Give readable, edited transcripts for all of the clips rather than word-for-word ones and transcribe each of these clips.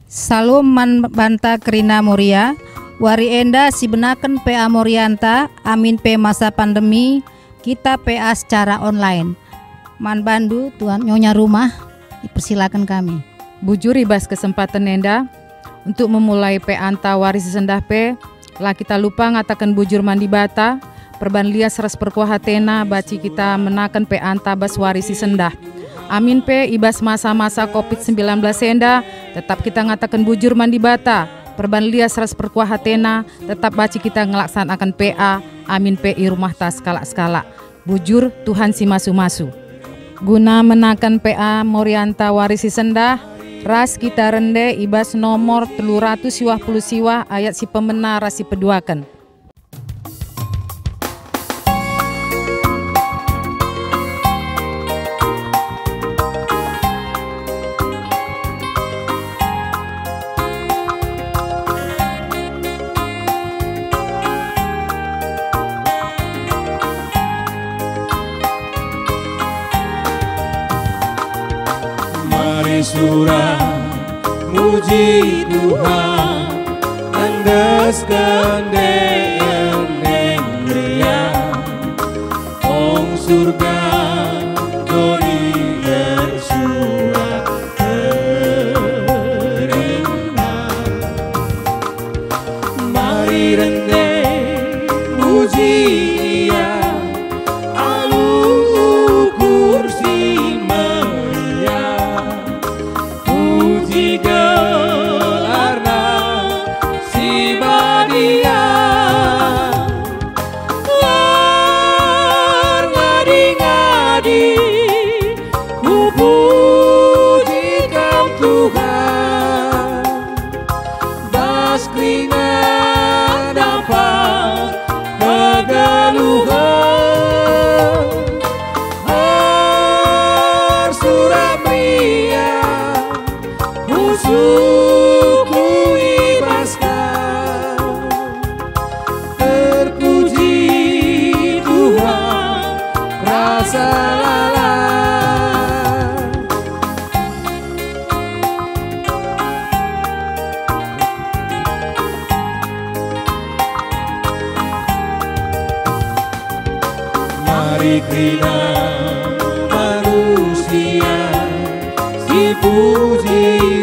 Salum man banta Krina Moria, wari enda si benaken PA Morianta, amin P masa pandemi, kita PA secara online. Man bandu Tuhan nyonya rumah, dipersilakan kami. Bujur ibas kesempatan enda untuk memulai PA anta waris sendah P, lah kita lupa ngatakan bujur mandi bata, perban lias ras perkuah hatena, baci kita menakan PA anta bas warisi sendah. Amin P ibas masa-masa COVID-19 enda, tetap kita ngatakan bujur mandi bata, perban lias ras perkuah hatena, tetap baci kita ngelaksanakan PA, amin P i rumah tas skala-skala. Bujur Tuhan si masu-masu. Guna menakan PA Morianta warisi sendah, ras kita rende ibas nomor 300 siwah puluh siwah ayat si pemena rasi peduakan. Surah muji Tuhan, andaskan yang ria, ong surga doni bersurat terima. Mari rende muji Dia, alu kursi gelarna si badia, lar ngadi-ngadi ku pujikan Tuhan, bas keringat dapat kegeluhan, suku ibaskan, terpuji Tuhan rasa lala. Mari krina manusia dipuji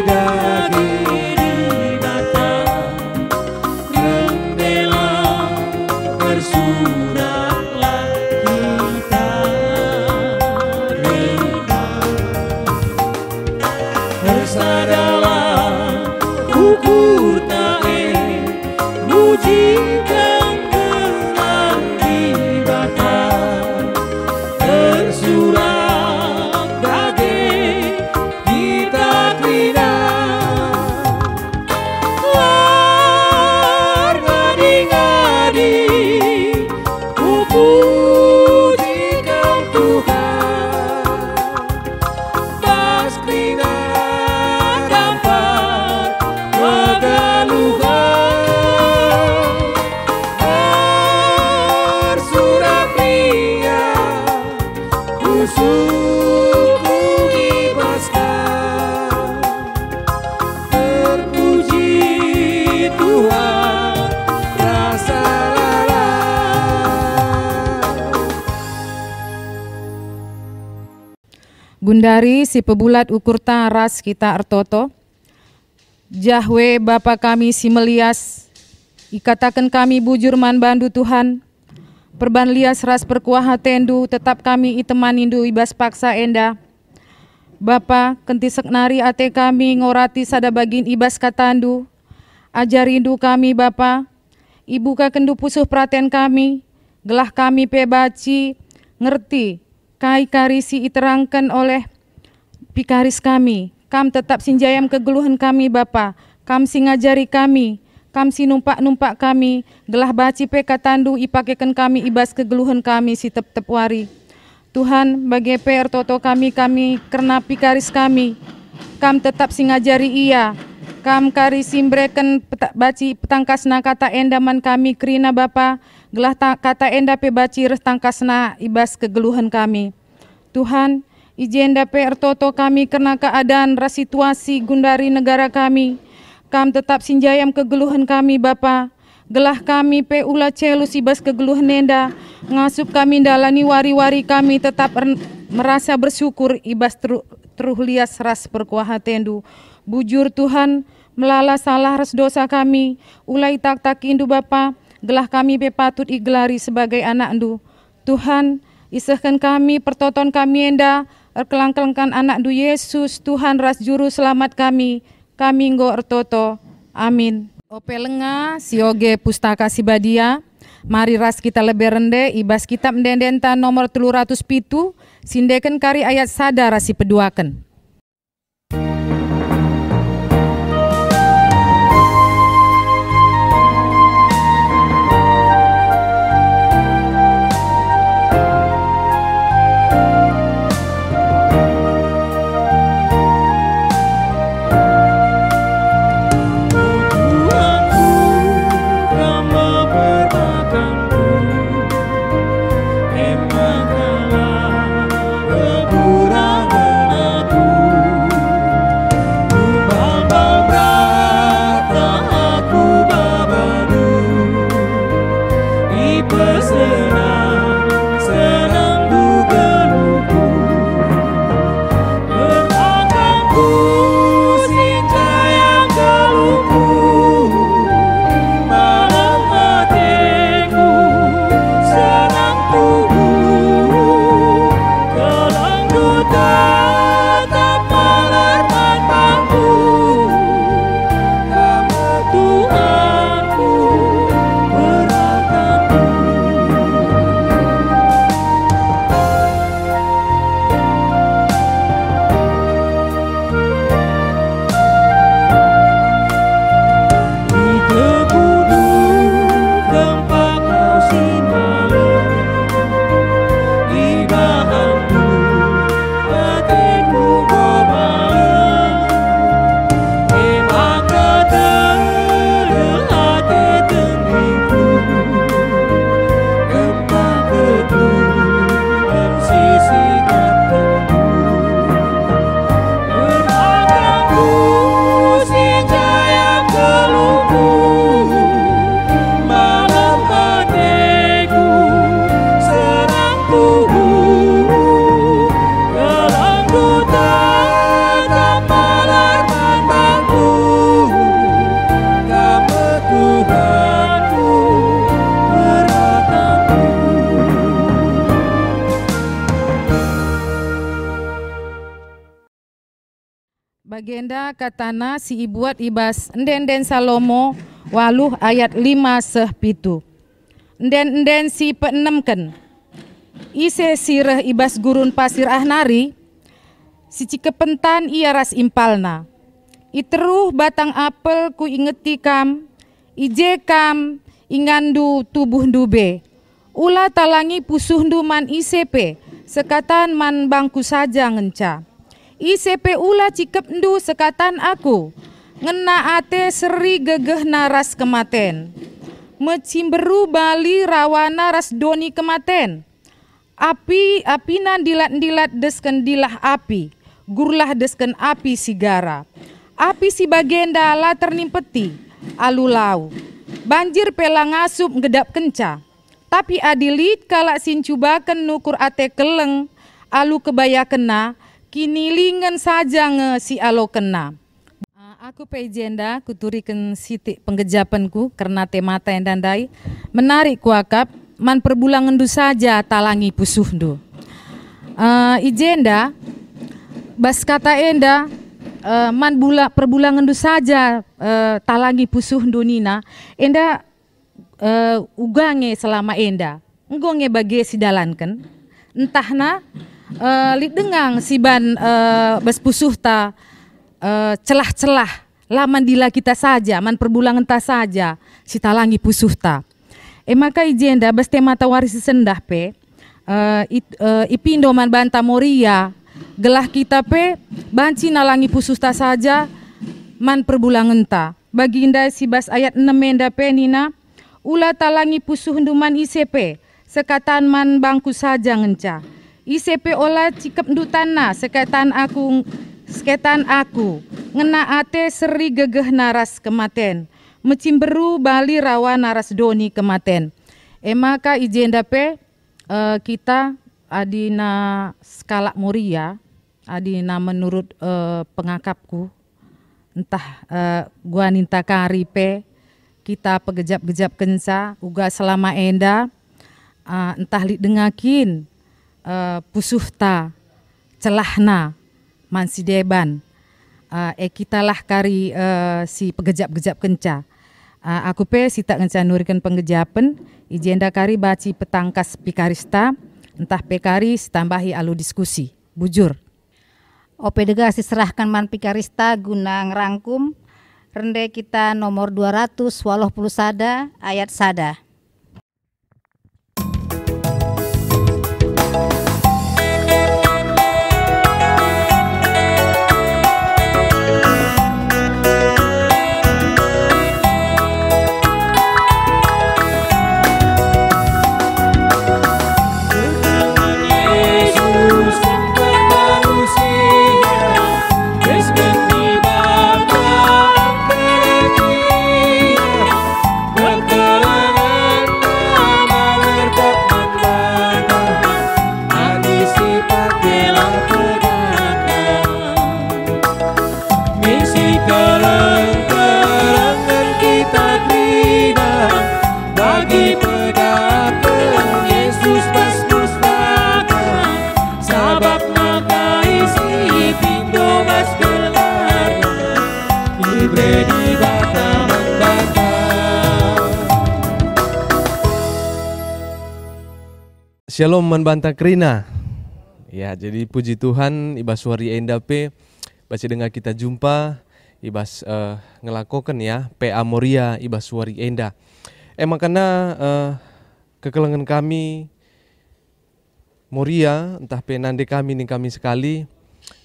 Gundari si pebulat ukur taras kita ertoto, Jahwe Bapa kami si melias, ikatakan kami bujur man bandu Tuhan, perban lias ras perkuah tendu, tetap kami iteman indu ibas paksa enda. Bapa kentisek nari ate kami ngorati sada bagin ibas katandu, ajar rindu kami Bapa, ibu kakendu pusuh praten kami, gelah kami pebaci, ngerti, kai karisi iterangkan oleh pikaris kami, kam tetap sinjayam kegeluhan kami Bapa, kam singajari kami, kam sinumpak-numpak kami, gelah baci peka tandu ipakekan kami ibas kegeluhan kami si tep-tep wari. Tuhan bagi per toto kami kerna pikaris kami, kam tetap singajari ia, kam kari simbreken baci petangkasna kata endaman kami krina Bapa, gelah kata enda pe baci res tangkasna ibas kegeluhan kami. Tuhan, ijenda pe ertoto kami karena keadaan ras situasi gundari negara kami, Kam tetap sinjayam kegeluhan kami Bapa. Gelah kami pe ula celu sibas kegeluhan enda. Ngasup kami dalani wari-wari kami tetap merasa bersyukur ibas teruh lias ras perkuaha tendu. Bujur Tuhan melala salah ras dosa kami. Ulai tak indu Bapa. Gelah kami pe patut igelari sebagai anak ndu. Tuhan isahkan kami pertoton kami enda. Erkelang-kelengkan anak ndu Yesus Tuhan ras juru selamat kami. Kami nggo ertoto. Amin. Ope lenga sioge pustaka sibadia. Mari ras kita lebih rende ibas kitab mendendenta nomor 307 sindeken kari ayat sada rasi peduaken. Bagenda katana si ibuat ibas enden Salomo waluh ayat 5 seh pitu. Enden si peenemken. Ise sireh ibas gurun pasir ahnari. Si cikepentan ia ras impalna. Iteruh batang apel ku ingeti kam. Ije kam ingandu tubuh ndube. Ula talangi pusuh ndu man isepe. Sekatan man bangku saja ngenca. ICP ula cikep ndu sekatan aku, ngena ate seri gegeh naras kematen, mecimberu bali rawana ras doni kematen, apinan dilat desken dilah api, gurlah desken api sigara, api si bagenda la ternimpeti, alulau, banjir pelang asup ngedap kenca, tapi adilit kala sincubaken nukur ate keleng, alu kebaya kena, kini lingen saja nge si alo kena. Aku pejenda kuturikan sitik penggejapanku karena temata yang dandai menarik kuakap man perbulangan ndu saja talangi pusuh ndu. Ijenda bas kata enda man perbulangan ndu saja talangi pusuh ndu nina enda ugange selama enda ngonge bagi sidalankan entahna lik dengang siban bas pusuh ta celah-celah laman dila kita saja man perbulangan ta saja si talangi pusuh ta maka ijenda bas temata waris sendah pe ipindo man banta moria gelah kita pe banci nalangi pusuh ta saja man perbulangan ta baginda si bas ayat 6 menda pe nina ula talangi pusuh nduman ICP sekatan man bangku saja ngenca ICP ola cikep ndu tanah seketan aku ngena ate seri gegeh naras kematen, mecimberu bali rawa naras doni kematen. Maka ijenda pe kita adina skala Moria, adina menurut pengakapku, entah gua ninta kari pe, kita pegejap-gejap kenca, uga selama enda, entah li dengakin, pusuhta, celahna, mansideban, kita lah kari si pegejap-gejap kenca. Aku pe si tak ngenca nurikan penggejapan, ijenda kari baci petangkas pikarista, entah pekari tambahi alu diskusi, bujur. Ope degas diserahkan man pikarista guna ngerangkum, rende kita nomor 280 sada ayat sada. Shalom Manbanta Krina. Ya, jadi puji Tuhan ibas wari enda pe baca dengan kita jumpa ibas ngelakokan ya PA Moria ibas wari enda. Makanya kekelengan kami Moria entah pe nande kami ning kami sekali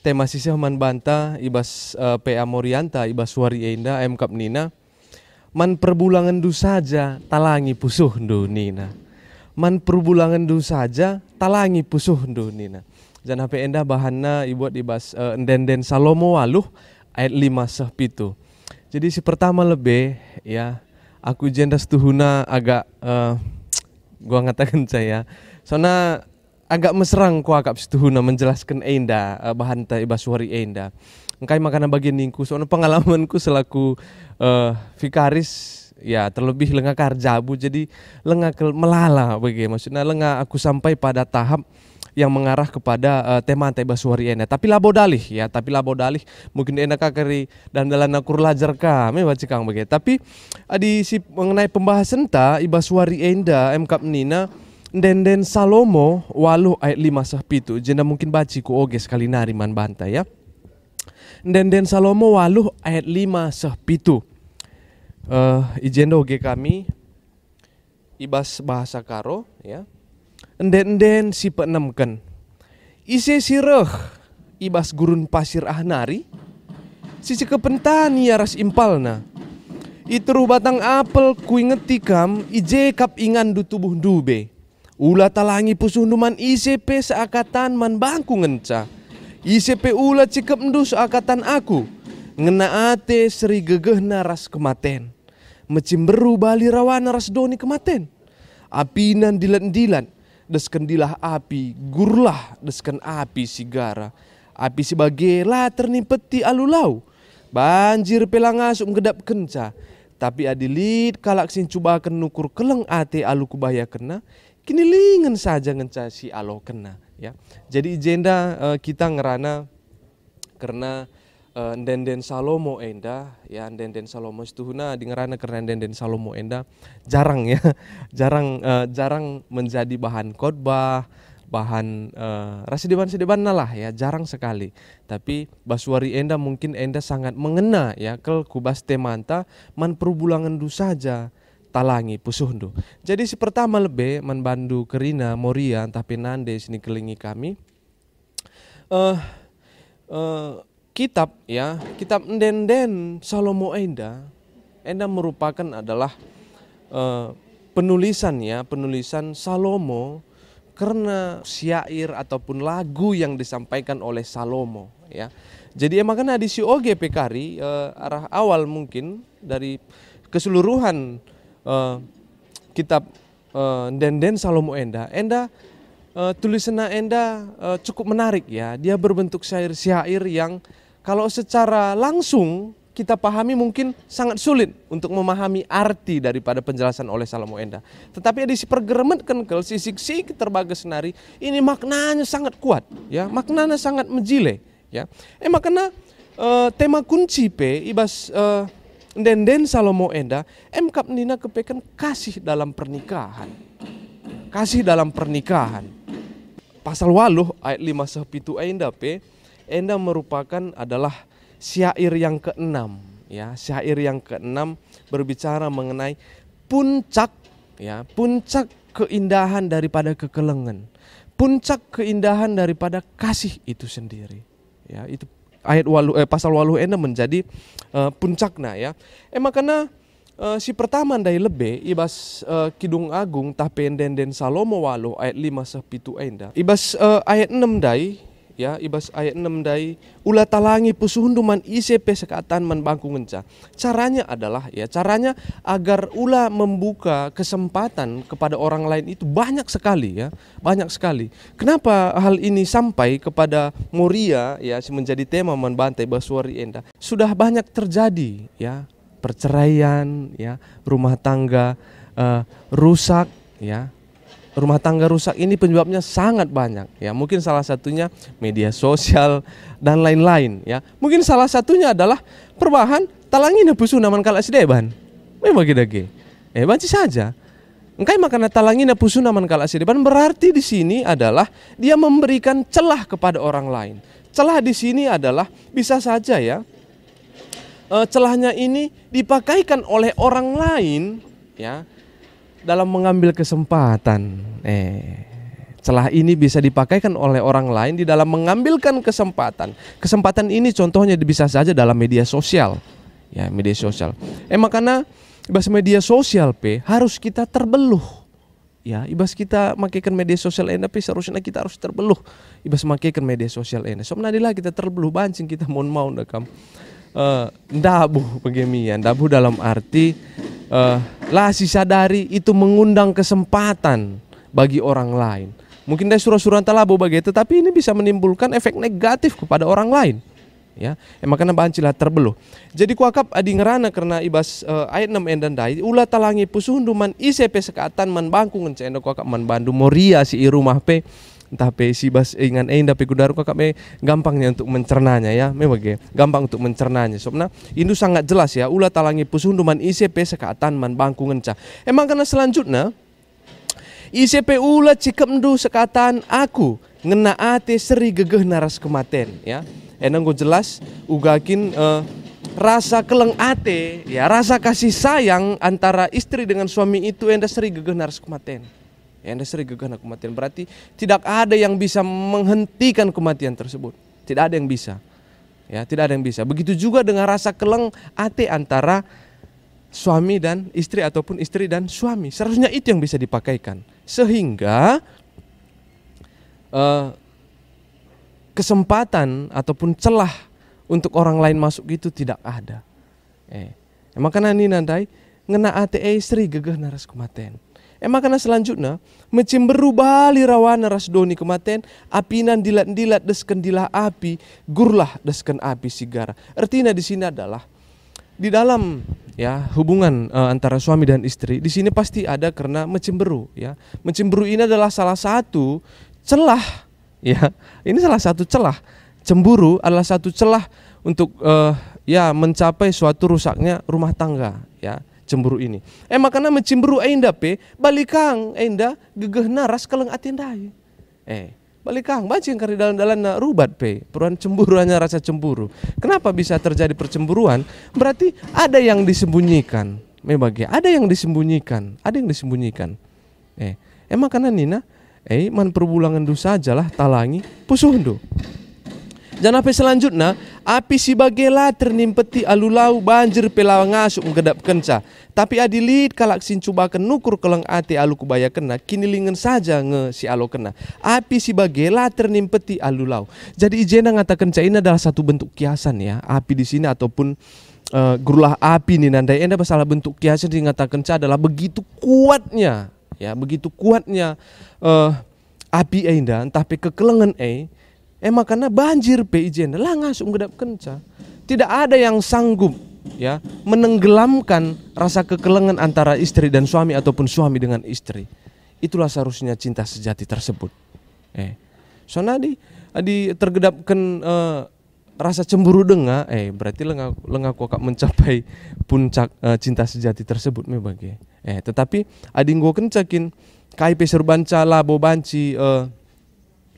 tema sisih Manbanta ibas PA Morianta ibas wari enda kap nina man perbulangan du saja talangi pusuh du nina. Man perbulangan du saja talangi pusuh du nina. Jan HP enda bahanna ibuat ibas enden Salomo waluh ayat 5-7. Jadi si pertama lebih ya aku jenda setuhuna agak gua ngatakan saya soalnya agak mesrang ku agak setuhuna menjelaskan enda bahan ta ibas wari enda. Engkai makana bagian ningku soalnya pengalamanku selaku vikaris ya terlebih lengah karjabu jadi lengah melala bagaimana maksudnya lengah aku sampai pada tahap yang mengarah kepada tema tebas wari enda tapi labo dalih ya tapi labo dalih mungkin enda kakari dan dalam akur lajar kami baca kang begitu tapi di si mengenai pembahasan ta ibas wari enda kap nina den Salomo waluh ayat 5-7 jenda mungkin baci ku oge sekali nari man banta ya den Salomo waluh ayat 5-7 ijendo oge kami ibas bahasa karo ya enden si peenemken ise sireh ibas gurun pasir ahnari sisi kepentani ras impalna itru batang apel kuingeti kam ije kap ingan du tubuh dube ula talangi pusuh numan ICP seakatan man bangku ngenca ICP ula cikep ndu seakatan aku ngena ate seri gegeh naras kematen mecimberu bali rawana ras doni kematen apinan dilan desken dilah api gurlah desken api sigara api sebagai latar nimpeti alulau banjir pelangasuk ngedap kenca tapi adilit kalak sin coba nukur keleng ate alu kubaya kena kini lingen saja ngenca si alo kena ya jadi agenda kita ngerana karena den Salomo enda ya den Salomo setuhuna di ngerana karena den Salomo enda jarang ya jarang menjadi bahan khotbah bahan rasideban lah ya jarang sekali tapi baswari enda mungkin enda sangat mengena ya kel kubas temanta man perbulangan du saja talangi pusuhndu jadi si pertama lebih man bandu kerina Moria entah penande sini kelingi kami kitab den Salomo enda merupakan adalah penulisan Salomo karena syair ataupun lagu yang disampaikan oleh Salomo ya. Jadi emang kena di si OG pekari arah awal mungkin dari keseluruhan kitab Denden Salomo Enda tulisan Enda cukup menarik ya. Dia berbentuk syair-syair yang kalau secara langsung kita pahami mungkin sangat sulit untuk memahami arti daripada penjelasan oleh Salomo Enda. Tetapi di si pergeremetkan kel sisi terbagas senari ini maknanya sangat kuat ya, maknanya sangat menjile ya. Makanya tema kunci ibas Denden Salomo Enda kap nina kepekan kasih dalam pernikahan. Kasih dalam pernikahan. Pasal 8 ayat 5-7 Enda merupakan adalah syair yang ke-6 ya, syair yang ke-6 berbicara mengenai puncak ya, puncak keindahan daripada kekelengan, puncak keindahan daripada kasih itu sendiri. Ya, itu ayat pasal 8 Enda menjadi puncaknya ya. Makanya si pertama dari lebe ibas Kidung Agung tapen Denden Salomo 8 ayat 5-7 Enda. Ibas ayat 6 dai ya, ibas ayat 6 dai ulah talangi pusuhundu man ICP sekatan man bangku ngenca. Caranya adalah ya, caranya agar ulah membuka kesempatan kepada orang lain itu banyak sekali ya, banyak sekali. Kenapa hal ini sampai kepada Moria ya, menjadi tema man bantai Baswari Enda? Sudah banyak terjadi ya, perceraian ya, rumah tangga rusak ya. Rumah tangga rusak ini penyebabnya sangat banyak ya. Mungkin salah satunya media sosial dan lain-lain ya. Mungkin salah satunya adalah perubahan talangi na pusu naman kala sideban. Memang gede. Banci saja. Engkai makana talangi na pusu naman kala sideban berarti di sini adalah dia memberikan celah kepada orang lain. Celah di sini adalah bisa saja ya. Celahnya ini dipakaikan oleh orang lain ya, dalam mengambil kesempatan. Celah ini bisa dipakaikan oleh orang lain di dalam mengambilkan kesempatan. Kesempatan ini contohnya bisa saja dalam media sosial. Ya, media sosial. Makanya ibas media sosial harus kita terbeluh. Ya, ibas kita makaikan media sosial tapi seharusnya kita harus terbeluh. Ibas makaikan media sosial Somnadilah kita terbeluh bancing kita mau ndakam. Ndabuh begemian, ndabuh dalam arti lah si sadari itu mengundang kesempatan bagi orang lain. Mungkin dari surah-surah talabo begitu, tapi ini bisa menimbulkan efek negatif kepada orang lain. Ya, makanya bancilah terbeluh. Jadi kuakap adi ngerana karena ibas ayat 6 endan dai ulah talangi pusuhundu man ICP sekatan man bangku ngence endo kuakap man bandu Moria si rumah entah si bas ingan tapi kudaru kakak gampangnya untuk mencernanya ya, memang gampang untuk mencernanya. Soalnya itu sangat jelas ya, ulah talangi pusundu man ICP sekatan man bangku ngenca. Karena selanjutnya ICP ulah cikemdu sekatan aku ngena ate seri gegeh naras kematen ya. Enang jelas ugakin rasa keleng ate ya, rasa kasih sayang antara istri dengan suami itu enda seri gegeh naras kematen. Anda sering gegana kematian, berarti tidak ada yang bisa menghentikan kematian tersebut. Tidak ada yang bisa. Ya, tidak ada yang bisa. Begitu juga dengan rasa keleng ate antara suami dan istri ataupun istri dan suami. Seharusnya itu yang bisa dipakaikan. Sehingga kesempatan ataupun celah untuk orang lain masuk itu tidak ada. Makanya ini nanti ngena ate istri gegeh naras kematian. Makanya selanjutnya mencimberu bali rawana ras doni kematen apinan dilat-dilat desken dilah api gurlah desken api sigara. Artinya di sini adalah di dalam ya hubungan antara suami dan istri di sini pasti ada karena mencimberu ya. Mencimberu ini adalah salah satu celah ya. Ini salah satu celah. Cemburu adalah satu celah untuk ya mencapai suatu rusaknya rumah tangga ya. Cemburu ini. Makanya mencemburu enda balikang enda gegeh naras keleng atendai. Balikang bancing kari dalan-dalan rubat peruan cemburuannya rasa cemburu. Kenapa bisa terjadi percemburuan? Berarti ada yang disembunyikan. Memang ada yang disembunyikan, ada yang disembunyikan. Makanya nina man perbulangan dosa sajalah talangi pusuhundu. Jangan apa selanjutnya, api si bagela ternimpeti alulau banjir pelawa ngasuk ngedap kenca. Tapi adilit kalak sin cubakan nukur keleng ate alu kubaya kena, kini lingen saja nge si alo kena. Api si bagela ternimpeti alulau. Jadi ijena ngata kenca ini adalah satu bentuk kiasan ya. Api di sini ataupun gurulah api nih nandai enda masalah bentuk kiasan dingatakan adalah begitu kuatnya ya, begitu kuatnya api enda entah pe kekelengan makanya banjir pe ijena lah ngasuk ngedap kenca. Tidak ada yang sanggup ya menenggelamkan rasa kekelengan antara istri dan suami ataupun suami dengan istri. Itulah seharusnya cinta sejati tersebut. Soalnya adi tergedapkan rasa cemburu denga, berarti lengaku akan mencapai puncak cinta sejati tersebut membagi. Tetapi ading gua kencakin KIP serbanca labo banci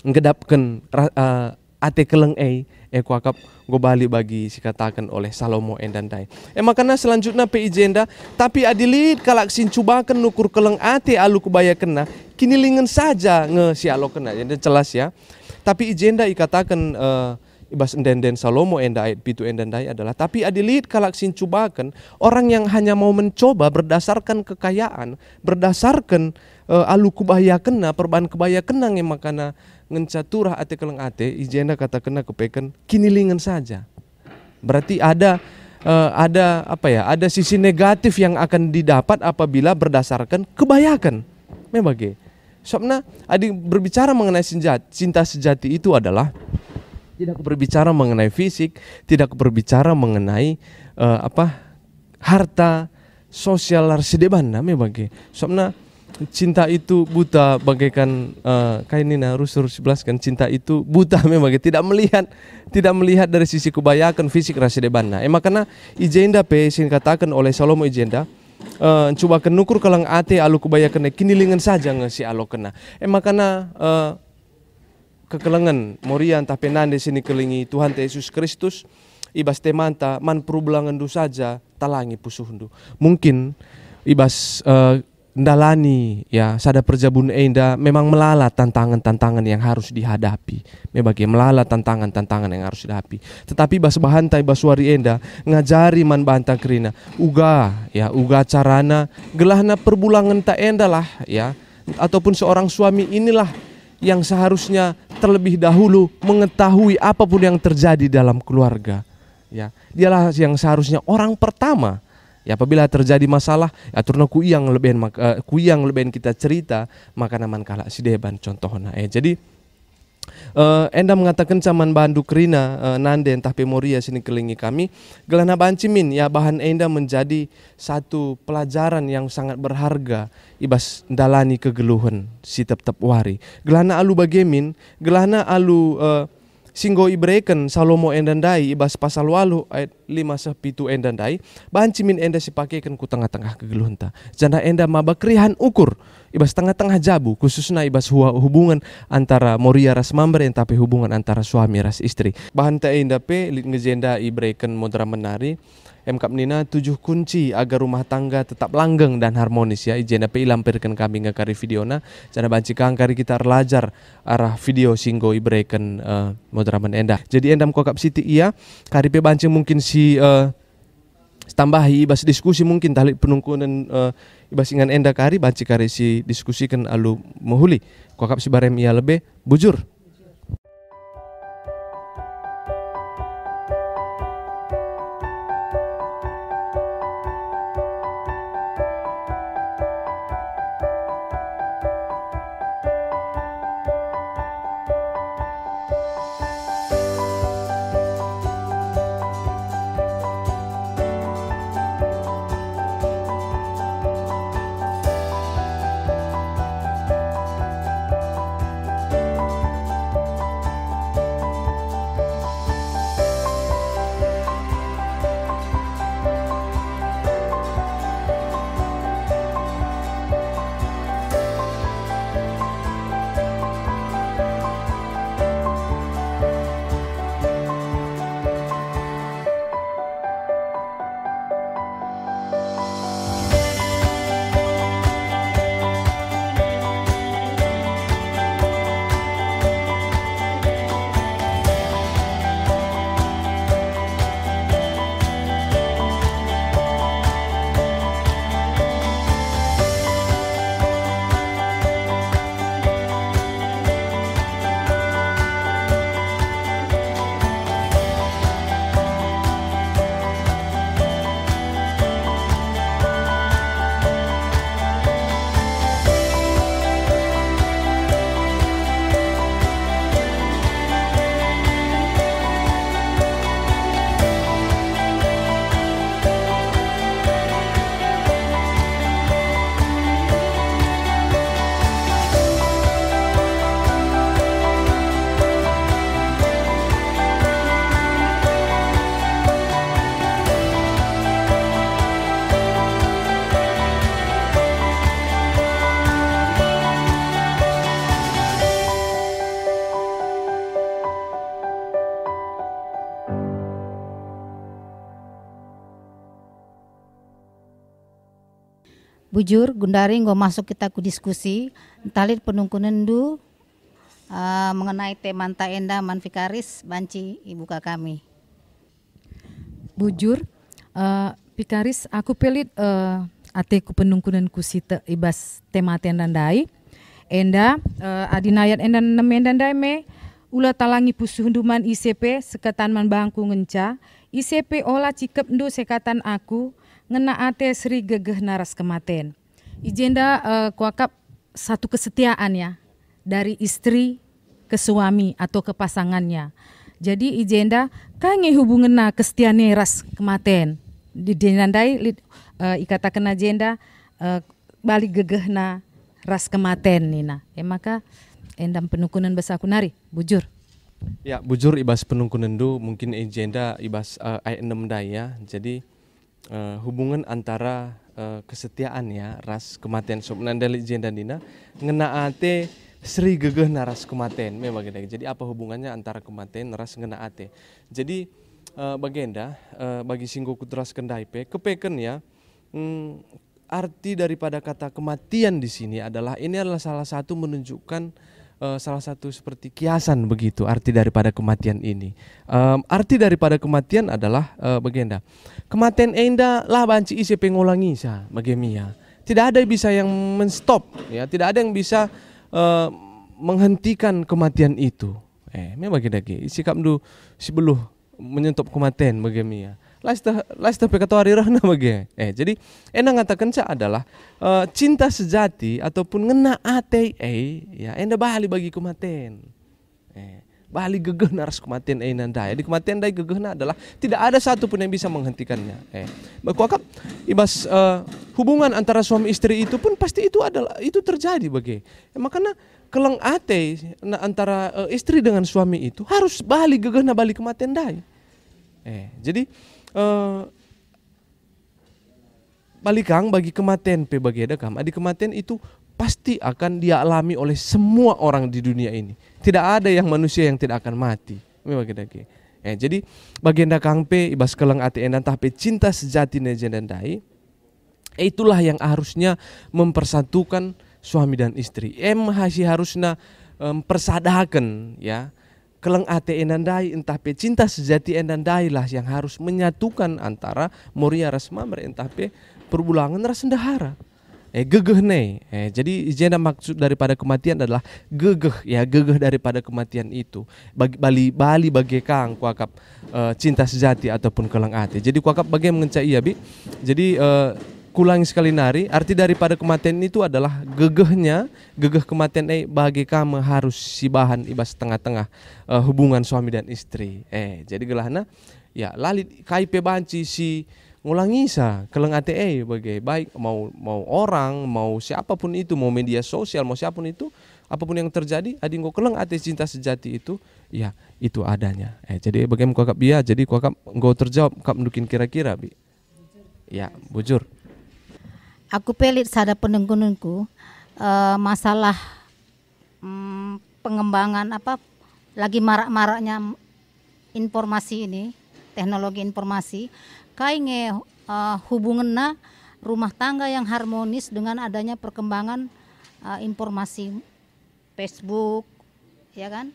ngedapkan ate keleng ku akap go balik bagi si katakan oleh Salomo endandai. Makanya selanjutnya pe ijenda tapi adilit kalak sin cubakan nukur keleng ate alu kubaya kena kini lingen saja nge si alo kena. Jadi jelas ya. Tapi ijenda ikatakan ibas endenden Salomo enda ayat pitu endandai adalah tapi adilit kalak sin cubakan orang yang hanya mau mencoba berdasarkan kekayaan, berdasarkan alu kubaya kena, perban kubaya kena nge makana ngencaturah ate keleng ate ijenda kata kena kepeken kini lingen saja. Berarti ada apa ya? Ada sisi negatif yang akan didapat apabila berdasarkan kebayakan. Memang soalnya adik berbicara mengenai cinta sejati itu adalah tidak berbicara mengenai fisik, tidak berbicara mengenai harta sosial harsedeban memang soalnya cinta itu buta bagaikan kayak ini harus jelaskan cinta itu buta memang tidak melihat dari sisi kebayakan fisik harsedeban. Makanya ijenda pe sing katakan oleh Salomo ijenda coba kenukur kalang ate alu kubaya kena kini lingen saja ngesi alo kena. Makanya kekelengan morian tapi nande sini kelingi Tuhan Yesus Kristus ibas temanta man perubulangan du saja talangi pusuhundu. Mungkin ibas ndalani ya sada perjabun enda memang melala tantangan-tantangan yang harus dihadapi. Memang melala tantangan-tantangan yang harus dihadapi. Tetapi bas bahantai baswari enda ngajari man bantang kerina uga carana gelahna perbulangan ta enda lah ya ataupun seorang suami inilah yang seharusnya terlebih dahulu mengetahui apapun yang terjadi dalam keluarga ya. Dialah yang seharusnya orang pertama ya apabila terjadi masalah ya turna kuyang lebih kita cerita maka naman kala si deban contohnya jadi enda mengatakan caman bandu kerina nande entah pemoria sini kelingi kami gelana bancimin ya bahan enda menjadi satu pelajaran yang sangat berharga ibas dalani kegeluhan si tep wari gelana alu bagemin gelana alu singgo ibreken Salomo endandai ibas pasal 8 ayat 5-7 endandai bancimin enda sipakekan ku tengah-tengah kegeluhanta janda enda mabakrihan ukur ibas tengah-tengah jabu khususnya ibas hubungan antara moria ras mamber tapi hubungan antara suami ras istri bahan ta enda pe ngejenda ibreken modra menari Mkap nina 7 kunci agar rumah tangga tetap langgeng dan harmonis ya. Ijena pe ilampirkan kami ngakari videona. Jana banci kangkari kita belajar arah video singgo ibreken modraman enda. Jadi endam kokap siti iya kari pe banci mungkin si tambahi ibas diskusi mungkin tali penungkunan ibas ingan enda kari banci kari si diskusikan alu mohuli. Kokap si barem iya lebih bujur. Bujur Gundari nggo masuk kita ku diskusi talit penungkunendu mengenai tema ta enda manfikaris banci ibu kami. Bujur, pikaris aku pelit ateku penungkunanku sita ibas tema tendandai. Enda adinayat enda nemendandai me ula talangi pusuh hunduman ICP sekatan man bangku ngenca. ICP olah cikep ndu sekatan aku ngena ate sri gegeh naras kematen. Ijenda kuakap satu kesetiaan ya dari istri ke suami atau ke pasangannya. Jadi ijenda kange hubungan na kesetiane ras kematen. Di jenandai ikatakan agenda balik gegeh na ras kematen nina. Maka endam penungkunan besaku nari bujur. Ya bujur ibas penungkunan du mungkin agenda ibas ayat 6 daya. Jadi hubungan antara kesetiaan ya ras kematian sebenarnya dari agenda nina ngena ate sri gegeh naras kematen memang gitu. Jadi apa hubungannya antara kematian ras ngena ate. Jadi bagenda bagi singgo kutras kendai pe kepeken ya arti daripada kata kematian di sini adalah ini adalah salah satu menunjukkan salah satu seperti kiasan begitu arti daripada kematian ini. Arti daripada kematian adalah bagenda kematian enda lah banci isi pengulangi sa bagemia. Tidak ada bisa yang menstop ya, tidak ada yang bisa menghentikan kematian itu. Memang lagi sikap du si beluh menyentop kematian bagemia. Lasta pekato hari rahna bagi. Jadi enda ngatakan sa adalah cinta sejati ataupun ngena ate ya enda bali bagi kematian. Bali gegeh naras kematian nanda. Di kematian dai gegehna adalah tidak ada satu pun yang bisa menghentikannya. Kuakap ibas hubungan antara suami istri itu pun pasti itu terjadi bagi. Makanya keleng ate antara istri dengan suami itu harus bali gegehna bali kematian dai. Jadi balikang bagi kematian pe bagi edakam adi kematian itu pasti akan dialami oleh semua orang di dunia ini. Tidak ada yang manusia yang tidak akan mati. Memang gitu. Jadi bagian dakang pe ibas keleng ate endan tapi cinta sejati nejendandai itulah yang harusnya mempersatukan suami dan istri. Masih harusnya persadakan ya. Keleng ate enandai entah pe cinta sejati enandai lah yang harus menyatukan antara Moria Rasmamer entah pe perbulangan ras sendahara. Gegeh nih. Jadi izina maksud daripada kematian adalah gegeh ya, gegeh daripada kematian itu. Bali bagi kang kuakap cinta sejati ataupun keleng ate. Jadi kuakap bagi mengencai ya bi. Jadi kulangi sekali nari arti daripada kematian itu adalah gegeh kematian bagi kamu harus si bahan ibas tengah-tengah hubungan suami dan istri. Jadi gelahna ya lalit kaipe banci si ngulangi sa keleng ate bagi baik mau orang mau siapapun itu mau media sosial mau siapapun itu apapun yang terjadi adi ngo keleng ate cinta sejati itu ya itu adanya. Jadi bagaimana kuakap biya jadi kuakap ngo terjawab kap mungkin kira-kira bi. Ya bujur. Aku pelit sada penengkununku masalah pengembangan lagi marak-maraknya informasi ini, teknologi informasi, kainge hubunganna rumah tangga yang harmonis dengan adanya perkembangan informasi Facebook, ya kan,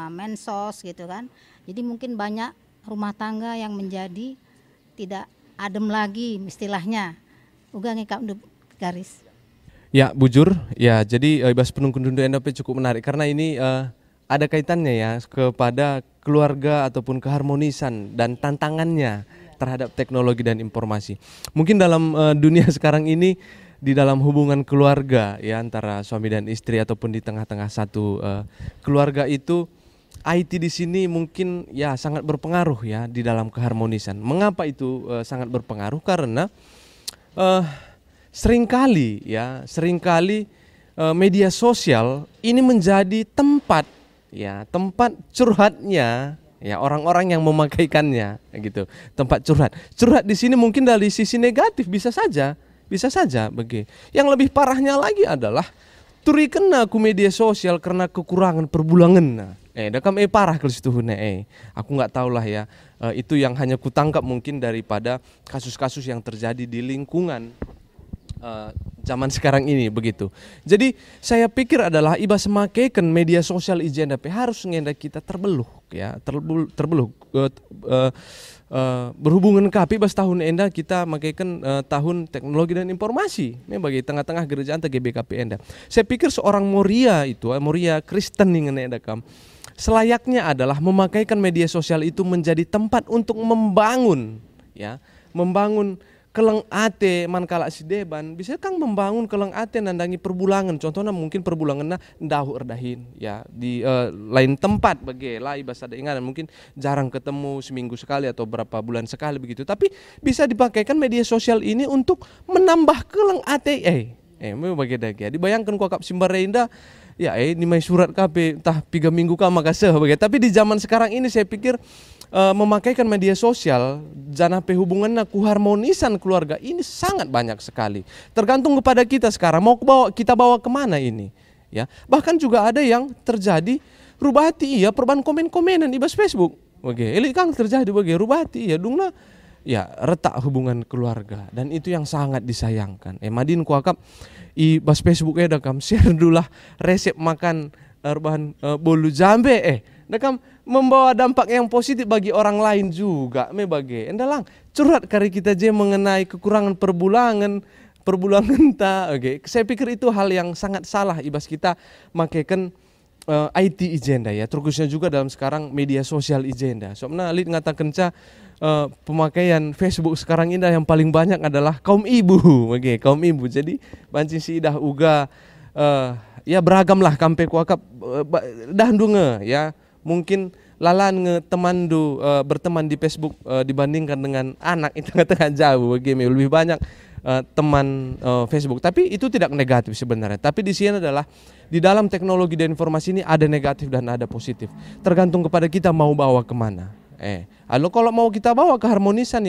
mensos gitu kan. Jadi mungkin banyak rumah tangga yang menjadi tidak adem lagi istilahnya. Uga ngekap garis. Ya bujur, ya jadi ibas penungkun NDP cukup menarik karena ini ada kaitannya ya kepada keluarga ataupun keharmonisan dan tantangannya terhadap teknologi dan informasi. Mungkin dalam dunia sekarang ini di dalam hubungan keluarga ya antara suami dan istri ataupun di tengah-tengah satu keluarga itu IT di sini mungkin ya sangat berpengaruh ya di dalam keharmonisan. Mengapa itu sangat berpengaruh? Karena seringkali media sosial ini menjadi tempat curhatnya ya orang-orang yang memakaikannya gitu, tempat curhat di sini mungkin dari sisi negatif bisa saja bagi. Yang lebih parahnya lagi adalah turi kena ku media sosial karena kekurangan perbulangan. Dakam parah kalau situ aku nggak tahu lah ya. Itu yang hanya kutangkap mungkin daripada kasus-kasus yang terjadi di lingkungan zaman sekarang ini begitu. Jadi saya pikir adalah iba semakaikan media sosial ijenda pe harus ngenda kita terbeluh ya, terbeluh berhubungan kapi bas tahun enda kita makaikan tahun teknologi dan informasi bagi tengah-tengah gerejaan GBKP enda. Saya pikir seorang Moria itu, Moria Kristen nih enda kam, selayaknya adalah memakaikan media sosial itu menjadi tempat untuk membangun ya, membangun keleng ate mankala si deban bisa kang membangun keleng ate nandangi perbulangan, contohnya mungkin perbulangannya ndahu erdahin ya di lain tempat bagi lah ibas ada ingat mungkin jarang ketemu seminggu sekali atau berapa bulan sekali begitu, tapi bisa dipakaikan media sosial ini untuk menambah keleng ate mau bagi dagi ya dibayangkan kuakap Simbarenda ya ini mai surat KP entah 3 minggu kah makasih bagi, tapi di zaman sekarang ini saya pikir memakaikan media sosial jana hubungannya kuharmonisan keluarga ini sangat banyak sekali. Tergantung kepada kita sekarang mau kita bawa kemana ini ya. Bahkan juga ada yang terjadi rubati ya perban komen-komenan di bas Facebook. Oke, ini kan terjadi bagi rubati ya dungna ya retak hubungan keluarga dan itu yang sangat disayangkan. Madin kuakap i bas Facebook ya dakam share dulah resep makan bahan bolu jambe dakam membawa dampak yang positif bagi orang lain juga bagi endalang curhat kari kita je mengenai kekurangan perbulangan ta saya pikir itu hal yang sangat salah ibas kita makaikan IT ijenda ya, terusnya juga dalam sekarang media sosial ijenda. Soalnya lid ngatakan pemakaian Facebook sekarang ini yang paling banyak adalah kaum ibu kaum ibu, jadi banci si dah uga ya beragam lah kampe kuakap dah dunge ya, mungkin lalan ngetemandu berteman di Facebook dibandingkan dengan anak itu tengah jauh lebih banyak teman Facebook, tapi itu tidak negatif sebenarnya. Tapi di sini adalah di dalam teknologi dan informasi ini ada negatif dan ada positif, tergantung kepada kita mau bawa kemana. Lalu kalau mau kita bawa keharmonisan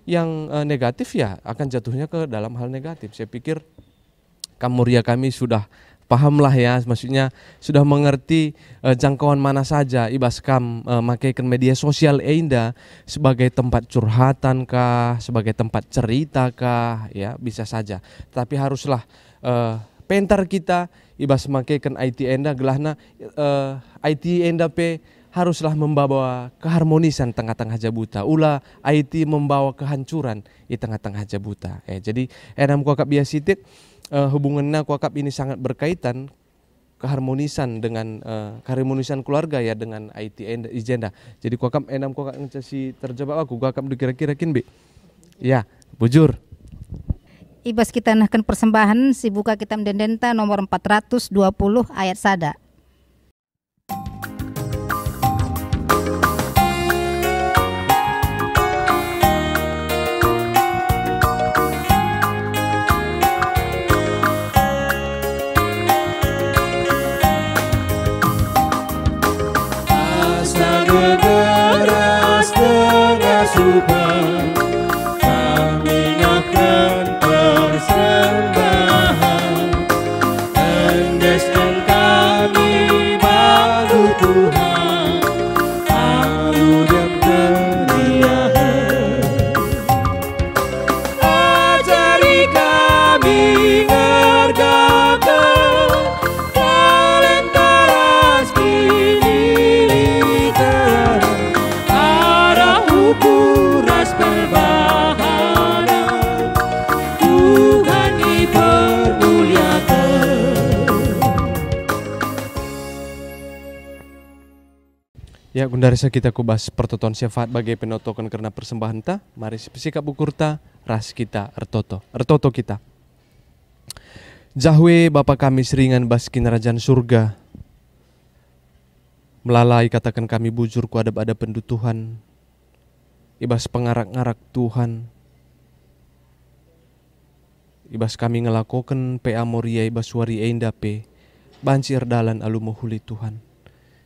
yang negatif ya akan jatuhnya ke dalam hal negatif. Saya pikir Moria kami sudah pahamlah ya, maksudnya sudah mengerti jangkauan mana saja ibas kam makaikan media sosial enda sebagai tempat curhatan kah, sebagai tempat cerita kah, ya bisa saja. Tapi haruslah pentar kita ibas makaikan IT enda gelahna IT enda pe haruslah membawa keharmonisan tengah-tengah jabuta. Ulah IT membawa kehancuran di tengah-tengah jabuta. Jadi enam kuakap biasitit hubungannya kuakap ini sangat berkaitan keharmonisan dengan keharmonisan keluarga ya dengan IT ijenda. Jadi kuakap enam kuakap ngecasi terjebak aku kuakap dikira-kira kin bi. Ya, bujur. Ibas kita nahkan persembahan si buka kitab Dendenta nomor 420 ayat sada. Kami akan persembahan, endeskan kami malu Tuhan, malu dan keriahan. Ajari kami ngergakan talentaras kini literan, arah ukuras perbahanan, Tuhan dipermuliakan. Ya gundarisa kita kubas pertoton syafaat bagai penotokan karena persembahan ta. Mari sikap ukur ta ras kita ertoto kita. Jahwe Bapa kami seringan baskin kerajaan surga, melalai katakan kami bujur ku adab-adab pendu Tuhan, ibas pengarak-ngarak Tuhan, ibas kami ngelakokan PA Moria ibas wari enda pe banci erdalan alu mohuli Tuhan.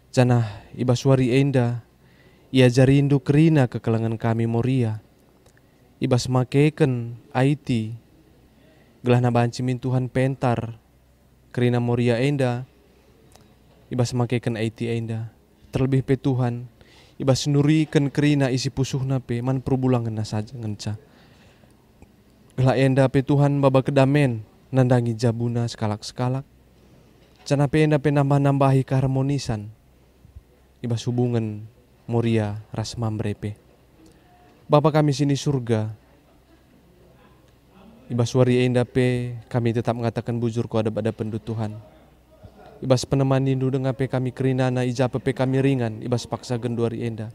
Janah ibas wari enda ia jarindu kerina kekelangan kami Moria, ibas makeken IT gelahna banci min Tuhan pentar kerina Moria enda, ibas makeken IT enda terlebih pe Tuhan ibas nurikan kerina isi pusuhna pe man perbulangan na saja ngenca. Gelah enda pe Tuhan baba kedamen nandangi jabuna sekalak-sekalak. Cana pe enda pe nambah-nambahi keharmonisan ibas hubungan Moria ras Mambre pe. Bapa kami sini surga, ibas wari enda pe kami tetap mengatakan bujur ku ada pendu Tuhan. Ibas peneman nindu dengan pe kami kerinana ijapa pe kami ringan ibas paksa genduari enda.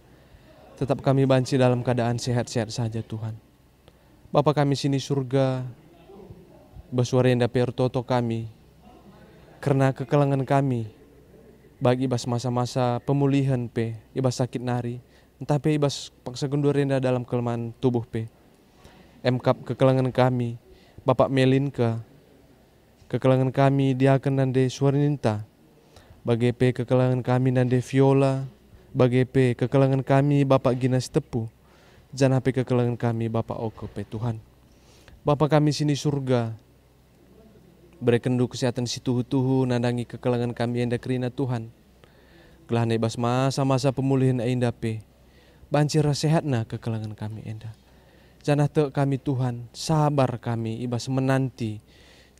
Tetap kami banci dalam keadaan sehat-sehat saja Tuhan. Bapa kami sini surga, ibas wari enda pe ertoto kami, karena kekelangan kami, bagi ibas masa-masa pemulihan pe, ibas sakit nari, entah pe ibas paksa genduari enda dalam kelemahan tubuh pe. Emkap kekelangan kami, Bapak Melinka, kekelangan kami diaken nande Suarninta, bagi pe kekelangan kami nande Viola, bagi pe kekelangan kami Bapak Ginas Tepu, jangan pe kekelangan kami Bapak Oko pe Tuhan. Bapak kami sini surga, berikan du kesehatan si tuhu-tuhu nandangi kekelangan kami enda kerina Tuhan. Gelah nebas masa-masa pemulihan enda pe, bancir sehatna kekelangan kami enda. Janah te kami Tuhan, sabar kami ibas menanti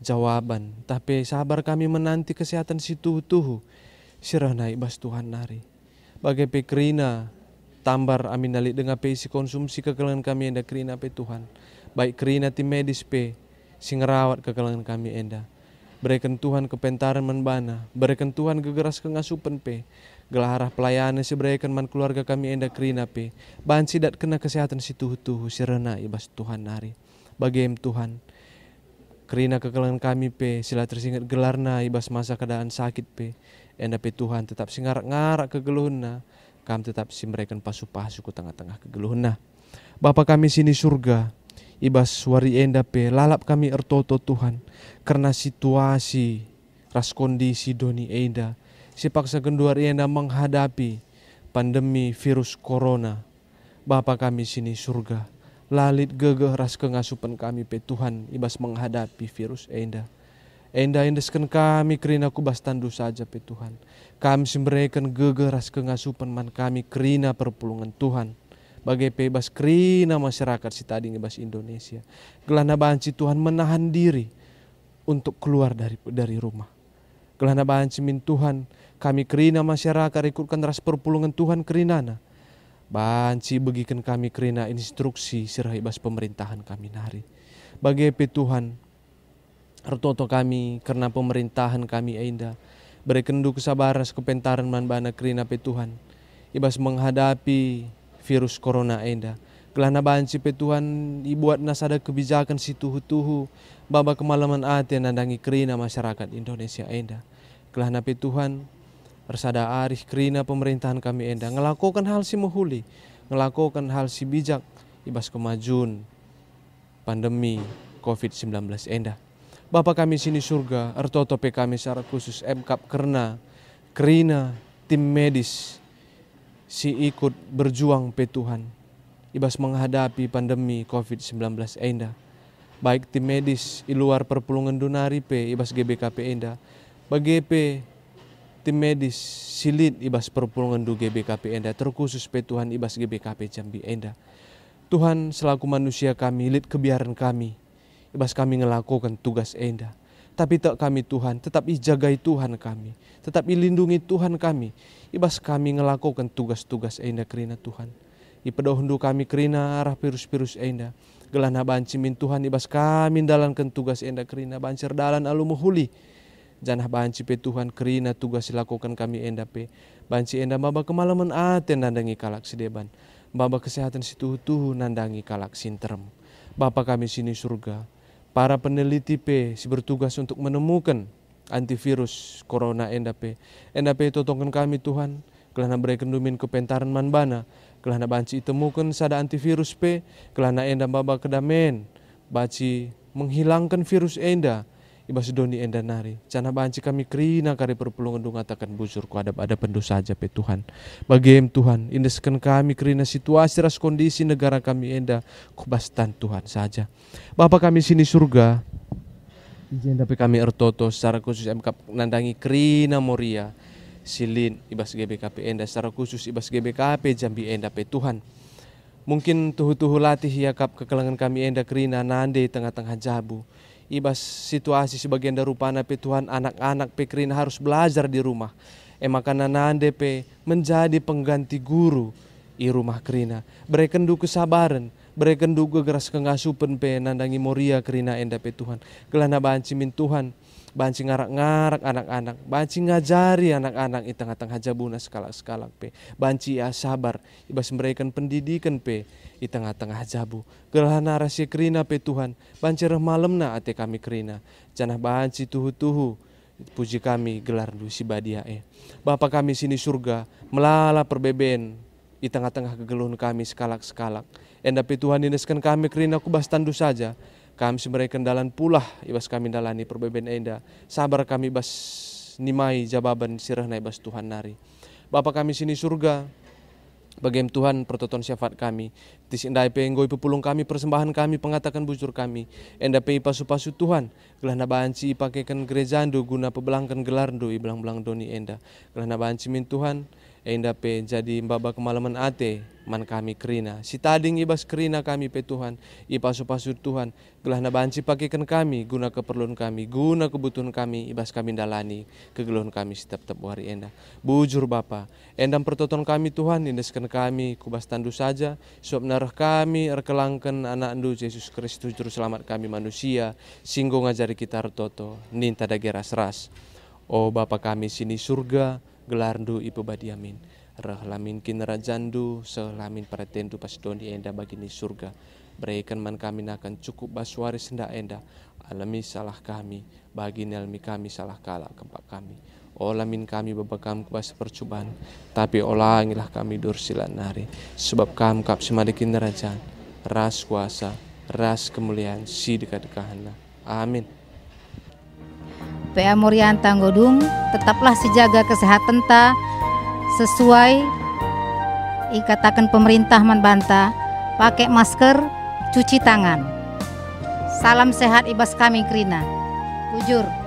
jawaban, tapi sabar kami menanti kesehatan si tuhu-tuhu. Sirahna ibas Tuhan nari. Bagai pe kerina tambar amin nalik dengan pe isi konsumsi kekelangan kami enda kerina pe Tuhan. Baik kerina tim medis pe si ngerawat kekelangan kami enda. Berikan Tuhan kepentaran menbana, berikan Tuhan gegeras kengasupan pe. Gelah arah pelayanan si berikan man keluarga kami enda kerina pe. Banci dat kena kesehatan si tuhu-tuhu sirahna ibas Tuhan nari. Bagaim Tuhan, kerina kekelangan kami pe sila tersingat gelarna ibas masa keadaan sakit pe. Enda pe Tuhan tetap singarak-ngarak kegeluhna. Kami tetap simberikan pasu-pasu ke tengah-tengah kegeluhna. Bapa kami sini surga, ibas wari enda pe lalap kami ertoto Tuhan. Karena situasi ras kondisi doni enda, si paksa genduari enda menghadapi pandemi virus corona. Bapa kami sini surga, lalit gegeh ras kengasupan kami pe Tuhan ibas menghadapi virus enda. Enda indeskan kami kerina kubas tandu saja pe Tuhan. Kami simberikan gegeh ras kengasupan man kami kerina perpulungan Tuhan. Bagai pe ibas kerina masyarakat si tadi ibas Indonesia. Gelana banci Tuhan menahan diri untuk keluar dari rumah. Gelana banci min Tuhan kami kerina masyarakat ikutkan ras perpulungan Tuhan kerinana. Banci begikan kami kerina instruksi sirah ibas pemerintahan kami nari. Bagai pe Tuhan ertoto kami karena pemerintahan kami enda. Berikan du kesabaran kepentaran man bana kerina pe Tuhan. Ibas menghadapi virus corona enda. Kelana banci pe Tuhan ibuat nasada kebijakan si tuhu-tuhu. Baba kemalaman ate nandangi kerina masyarakat Indonesia enda. Kelana pe Tuhan ersada arih kerina pemerintahan kami enda. Ngelakukan hal si muhuli. Ngelakukan hal si bijak. Ibas kemajuan pandemi COVID-19 enda. Bapa kami sini surga, ertoto pe kami secara khusus emkap kerna tim medis si ikut berjuang pe Tuhan. Ibas menghadapi pandemi COVID-19 enda. Baik tim medis di luar perpulungan dunari pe ibas GBKP enda. Bagi pe tim medis silit ibas perpulungan du GBKP enda. Terkhusus pe Tuhan ibas GBKP Jambi enda. Tuhan selaku manusia kami, lit kebiaran kami. Ibas kami ngelakukan tugas enda. Tapi tak kami Tuhan, tetap ijagai Tuhan kami. Tetap ilindungi Tuhan kami. Ibas kami ngelakukan tugas-tugas enda kerina Tuhan. Ipedohundu kami kerina arah virus-virus enda. Gelana banci min Tuhan ibas kami dalankan tugas enda kerina bancer dalan alu muhuli. Janah banci pe Tuhan kerina tugas dilakukan kami enda pe. Banci enda baba kemalaman aten nandangi kalak sideban. Baba kesehatan si tuhu-tuhu nandangi kalak sinterem. Bapa kami sini surga. Para peneliti pe si bertugas untuk menemukan antivirus corona enda pe totongkan kami Tuhan. Kelana berikan dumin kepentaran manbana. Kelana banci temukan sada antivirus pe. Kelana enda baba kedamen. Baci menghilangkan virus enda. Ibas doni enda nari. Cana banci kami kerina kari perpulungan dung atakan bujur ku ada pendu saja pe Tuhan. Bagiem Tuhan, indeskan kami kerina situasi ras kondisi negara kami enda kubastan Tuhan saja. Bapa kami sini surga, izin tapi kami ertoto secara khusus emkap nandangi kerina Moria, silin ibas GBKP enda secara khusus ibas GBKP Jambi enda pe Tuhan. Mungkin tuhu-tuhu latih ya kap kekelangan kami enda kerina nande tengah-tengah jabu. Ibas situasi sebagian darupana pe Tuhan anak-anak pe kerina harus belajar di rumah. Makana nande pe menjadi pengganti guru i rumah kerina. Berekendu kesabaran, berekendu gegeras kengasupen pe nandangi moria kerina enda pe Tuhan. Kelana banci min Tuhan, banci ngarak-ngarak anak-anak, banci ngajari anak-anak i tengah-tengah jabuna sekalak-sekalak pe. Banci ya sabar, ibas memberikan pendidikan pe i tengah-tengah jabu. Gelana rahasia kerina pe Tuhan, banci reh malemna ate kami kerina. Janah banci tuhu-tuhu, puji kami gelar du si badia Bapa kami sini surga, melala perbeben di tengah-tengah kegeluhan kami sekalak-sekalak. Enda pe Tuhan ineskan kami kerina kubas tandu saja. Kami semerikan dalan pulah ibas kami dalani perbeben enda. Sabar kami bas nimai jababan sirahna ibas Tuhan nari. Bapa kami sini surga, bagaim Tuhan pertoton syafaat kami. Tisindai pe enggoi pepulung kami, persembahan kami, pengatakan bujur kami. Enda pe pasu-pasu Tuhan, gelana banci ipakaikan gerejando guna pebelangkan gelardo i belang-belang doni enda. Gelana banci min Tuhan, enda pe jadi mbaba kemalaman ate man kami kerina. Si tading ibas kerina kami pe Tuhan, i pasu-pasu Tuhan. Gelana banci pakaikan kami guna keperluan kami, guna kebutuhan kami, ibas kami dalani kegeluhan kami setiap-tiap hari enda. Bujur Bapa, endam pertoton kami Tuhan, indeskan kami kubas tandu saja, suap narah kami erkelangkan anak andu Yesus Kristus juru selamat kami manusia, singgo ngajari kita retoto, ninta dageras ras. Oh Bapa kami sini surga, gelarndu ipu badiamin. Reh lamin kin rajandu, selamin para tentu pas doni enda bagini surga. Berikan man kami akan cukup baswari senda enda. Alami salah kami, bagi nelmi kami salah kalah kempak kami. Olamin kami babakam kubas percobaan, tapi olangilah kami dursilan nari. Sebab kam kap semadikin rajan, ras kuasa, ras kemuliaan, si dekat-dekahana. Amin. PA Morianta Nggodung, tetaplah sejaga kesehatan ta sesuai ikatakan pemerintah Manbanta, pakai masker, cuci tangan. Salam sehat ibas kami kerina. Bujur.